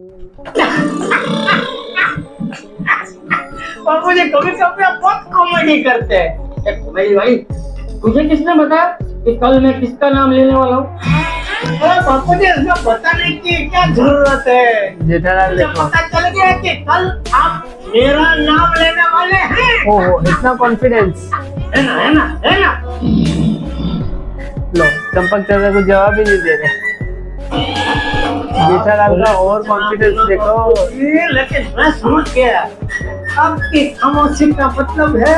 और मुझे कभी कभी आप बहुत कॉमेडी करते हैं। भाई भाई, तुझे किसने बताया कि कल मैं किसका नाम लेने वाला हूँ? अरे बापू जी, इसमें बताने की क्या जरूरत है? जेठालाल मुझे देखो। पता चल गया कि कल आप मेरा नाम लेने वाले हैं। ओहो, इतना कॉन्फिडेंस। है ना, है ना, है ना? लो, चंपक चाचा को जवाब ही नहीं दे रहे। जेठालाल का और कॉन्फिडेंस देखो। लेकिन मैं समझ गया, आपकी खामोशी का मतलब है।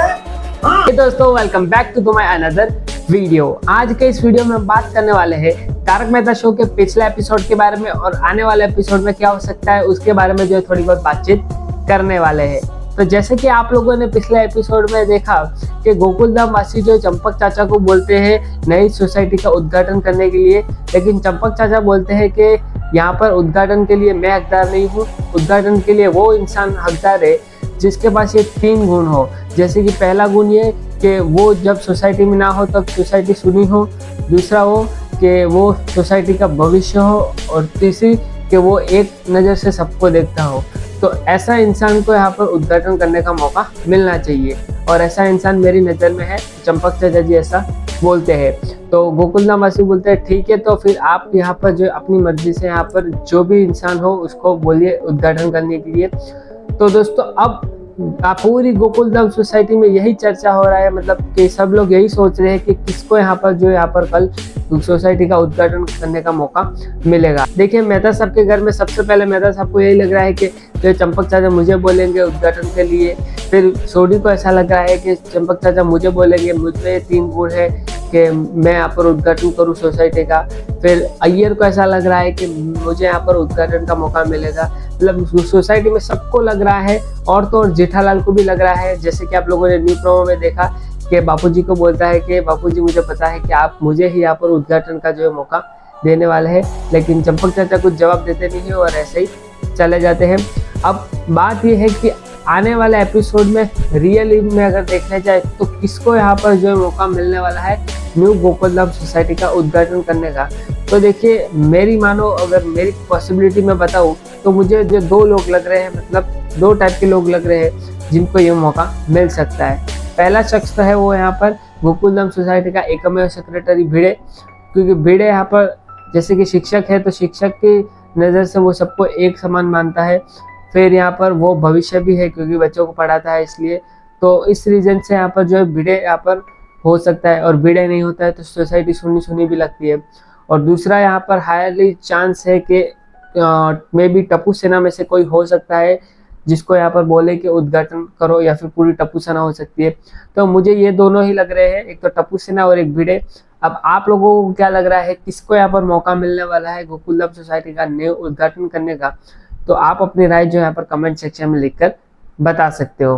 हाँ। Hey दोस्तों, welcome back to my another video. आज के इस वीडियो में हम बात करने वाले हैं तारक मेहता शो के पिछले एपिसोड के बारे में और आने वाले एपिसोड में क्या हो सकता है उसके बारे में जो है थोड़ी बहुत बातचीत करने वाले हैं। तो जैसे कि आप लोगों ने पिछले एपिसोड में देखा कि गोकुलधाम वासी जो चंपक चाचा को बोलते हैं नई सोसाइटी का उद्घाटन करने के लिए, लेकिन चंपक चाचा बोलते हैं कि यहाँ पर उद्घाटन के लिए मैं हकदार नहीं हूँ। उद्घाटन के लिए वो इंसान हकदार है जिसके पास ये 3 गुण हो। जैसे कि पहला गुण ये कि वो जब सोसाइटी में ना हो तब सोसाइटी सुनी हो, दूसरा हो कि वो सोसाइटी का भविष्य हो, और तीसरी कि वो एक नज़र से सबको देखता हो। तो ऐसा इंसान को यहाँ पर उद्घाटन करने का मौका मिलना चाहिए, और ऐसा इंसान मेरी नज़र में है। चंपक चाचा जी ऐसा बोलते हैं। तो गोकुलधाम वासी बोलते हैं ठीक है, तो फिर आप यहाँ पर जो अपनी मर्जी से यहाँ पर जो भी इंसान हो उसको बोलिए उद्घाटन करने के लिए। तो दोस्तों, अब पूरी गोकुलधाम सोसाइटी में यही चर्चा हो रहा है, मतलब कि सब लोग यही सोच रहे हैं कि किसको यहाँ पर कल सोसाइटी का उद्घाटन करने का मौका मिलेगा। देखिए, मेहता साहब के घर में सबसे पहले मेहता साहब को यही लग रहा है कि तो चंपक चाचा मुझे बोलेंगे उद्घाटन के लिए। फिर सोडी को ऐसा लग रहा है कि चंपक चाचा मुझे बोलेंगे, मुझ में 3 गुण है कि मैं यहाँ पर उद्घाटन करूँ सोसाइटी का। फिर अय्यर को ऐसा लग रहा है कि मुझे यहाँ पर उद्घाटन का मौका मिलेगा। मतलब सोसाइटी में सबको लग रहा है, और तो और जेठालाल को भी लग रहा है। जैसे कि आप लोगों ने न्यू प्रोमो में देखा कि बापूजी को बोलता है कि बापूजी मुझे पता है कि आप मुझे ही यहाँ पर उद्घाटन का जो है मौका देने वाले हैं, लेकिन चंपक चाचा कुछ जवाब देते नहीं है और ऐसे ही चले जाते हैं। अब बात यह है कि आने वाले एपिसोड में रियल में अगर देखने जाए तो किसको यहाँ पर जो है मौका मिलने वाला है न्यू गोकुलधाम सोसाइटी का उद्घाटन करने का। तो देखिए, मेरी मानो अगर मेरी पॉसिबिलिटी में बताऊँ तो मुझे जो 2 लोग लग रहे हैं, मतलब 2 टाइप के लोग लग रहे हैं जिनको ये मौका मिल सकता है। पहला शख्स तो है वो यहाँ पर गोकुलधाम सोसाइटी का एकमेव सेक्रेटरी भिड़े, क्योंकि भिड़े यहाँ पर जैसे कि शिक्षक है तो शिक्षक की नज़र से वो सबको एक समान मानता है। फिर यहाँ पर वो भविष्य भी है क्योंकि बच्चों को पढ़ाता है, इसलिए तो इस रीजन से यहाँ पर जो है भिड़े यहाँ पर हो सकता है। और भिड़े नहीं होता है तो सोसाइटी सुनी सुनी भी लगती है। और दूसरा यहाँ पर हाईली चांस है कि मे बी टप्पू सेना में से कोई हो सकता है जिसको यहाँ पर बोले कि उद्घाटन करो, या फिर पूरी टप्पू सेना हो सकती है। तो मुझे ये दोनों ही लग रहे हैं, एक तो टप्पू सेना और एक भिड़े। अब आप लोगों को क्या लग रहा है, किसको यहाँ पर मौका मिलने वाला है गोकुलधाम सोसाइटी का न्यू उद्घाटन करने का? तो आप अपनी राय जो यहाँ पर कमेंट सेक्शन में लिखकर बता सकते हो।